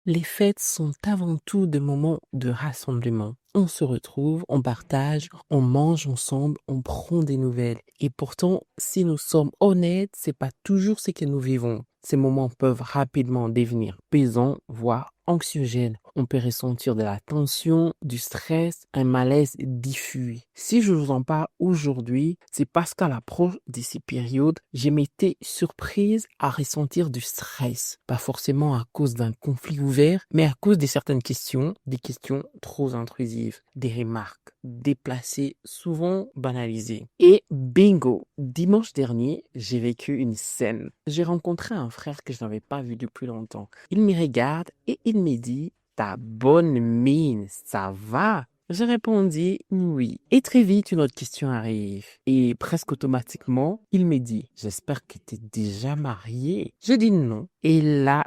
Les fêtes sont avant tout des moments de rassemblement. On se retrouve, on partage, on mange ensemble, on prend des nouvelles. Et pourtant, si nous sommes honnêtes, c'est pas toujours ce que nous vivons. Ces moments peuvent rapidement devenir pesants, voire anxiogènes. On peut ressentir de la tension, du stress, un malaise diffus. Si je vous en parle aujourd'hui, c'est parce qu'à l'approche de ces périodes, je m'étais surprise à ressentir du stress. Pas forcément à cause d'un conflit ouvert, mais à cause de certaines questions, des questions trop intrusives, des remarques déplacées, souvent banalisées. Et bingo, dimanche dernier, j'ai vécu une scène. J'ai rencontré un frère que je n'avais pas vu depuis longtemps. Il me regarde et il me dit, ta bonne mine, ça va? J'ai répondu oui. Et très vite, une autre question arrive. Et presque automatiquement, il me dit, j'espère que tu es déjà marié. Je dis non. Et là,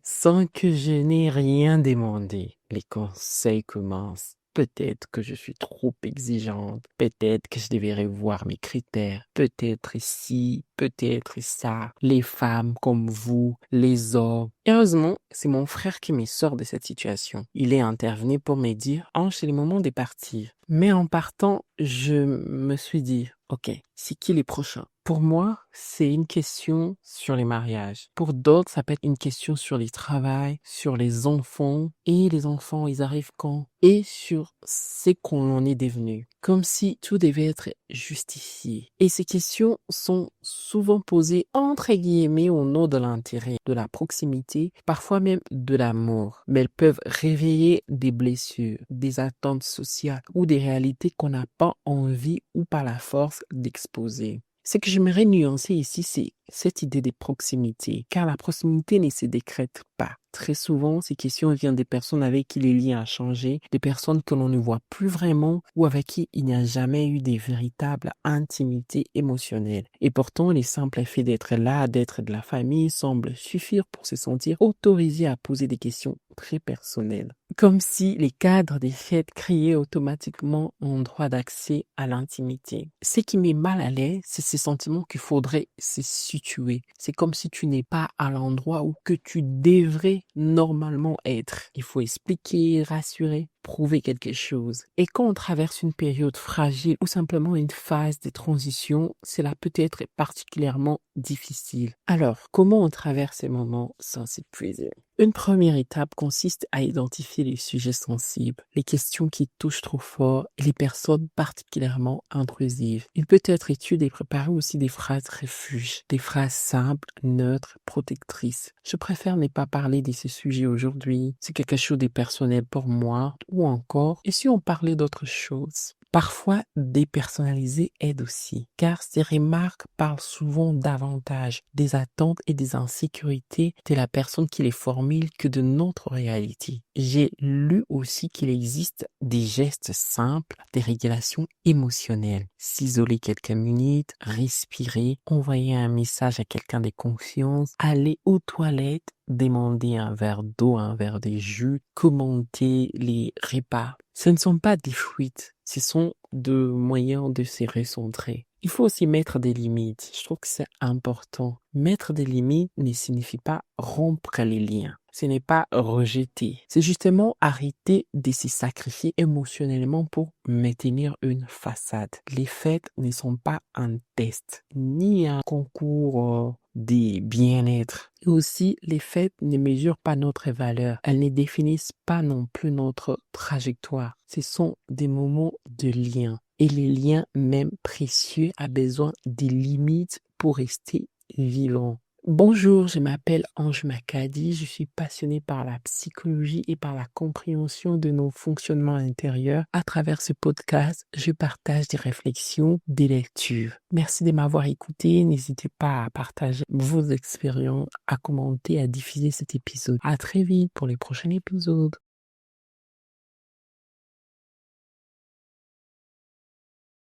sans que je n'ai rien demandé, les conseils commencent. Peut-être que je suis trop exigeante. Peut-être que je devrais voir mes critères. Peut-être ci, peut-être ça. Les femmes comme vous, les hommes. Heureusement, c'est mon frère qui me sort de cette situation. Il est intervenu pour me dire, Ange, c'est le moment de partir. Mais en partant, je me suis dit, ok, c'est qui les prochains? Pour moi, c'est une question sur les mariages. Pour d'autres, ça peut être une question sur les travails, sur les enfants. Et les enfants, ils arrivent quand? Et sur ce qu'on en est devenu. Comme si tout devait être justifié. Et ces questions sont souvent posées entre guillemets au nom de l'intérêt, de la proximité, parfois même de l'amour. Mais elles peuvent réveiller des blessures, des attentes sociales ou des réalités qu'on n'a pas envie ou pas la force d'exposer. Ce que j'aimerais nuancer ici, c'est cette idée de proximité, car la proximité ne se décrète pas. Très souvent, ces questions viennent des personnes avec qui les liens ont changé, des personnes que l'on ne voit plus vraiment ou avec qui il n'y a jamais eu de véritable intimité émotionnelle. Et pourtant, le simple fait d'être là, d'être de la famille, semble suffire pour se sentir autorisé à poser des questions très personnelles. Comme si les cadres des fêtes créaient automatiquement un droit d'accès à l'intimité. Ce qui met mal à l'aise, c'est ce sentiment qu'il faudrait se situer. C'est comme si tu n'es pas à l'endroit où que tu devrais normalement être. Il faut expliquer, rassurer, prouver quelque chose. Et quand on traverse une période fragile ou simplement une phase de transition, cela peut être particulièrement difficile. Alors, comment on traverse ces moments sans s'épuiser? Une première étape consiste à identifier les sujets sensibles, les questions qui touchent trop fort et les personnes particulièrement intrusives. Il peut être utile de préparer aussi des phrases refuges, des phrases simples, neutres, protectrices. Je préfère ne pas parler de ce sujet aujourd'hui, c'est quelque chose de personnel pour moi, ou encore, et si on parlait d'autre chose? Parfois, dépersonnaliser aide aussi, car ces remarques parlent souvent davantage des attentes et des insécurités de la personne qui les formule que de notre réalité. J'ai lu aussi qu'il existe des gestes simples, des régulations émotionnelles. S'isoler quelques minutes, respirer, envoyer un message à quelqu'un de confiance, aller aux toilettes, demander un verre d'eau, un verre de jus, commenter les repas. Ce ne sont pas des fuites, ce sont deux moyens de se recentrer. Il faut aussi mettre des limites. Je trouve que c'est important. Mettre des limites ne signifie pas rompre les liens. Ce n'est pas rejeter. C'est justement arrêter de se sacrifier émotionnellement pour maintenir une façade. Les fêtes ne sont pas un test, ni un concours des bien-être. Et aussi, les fêtes ne mesurent pas notre valeur. Elles ne définissent pas non plus notre trajectoire. Ce sont des moments de lien. Et les liens, même précieux, ont besoin des limites pour rester vivants. Bonjour, je m'appelle Ange Macadi, je suis passionnée par la psychologie et par la compréhension de nos fonctionnements intérieurs. À travers ce podcast, je partage des réflexions, des lectures. Merci de m'avoir écouté, n'hésitez pas à partager vos expériences, à commenter, à diffuser cet épisode. À très vite pour les prochains épisodes.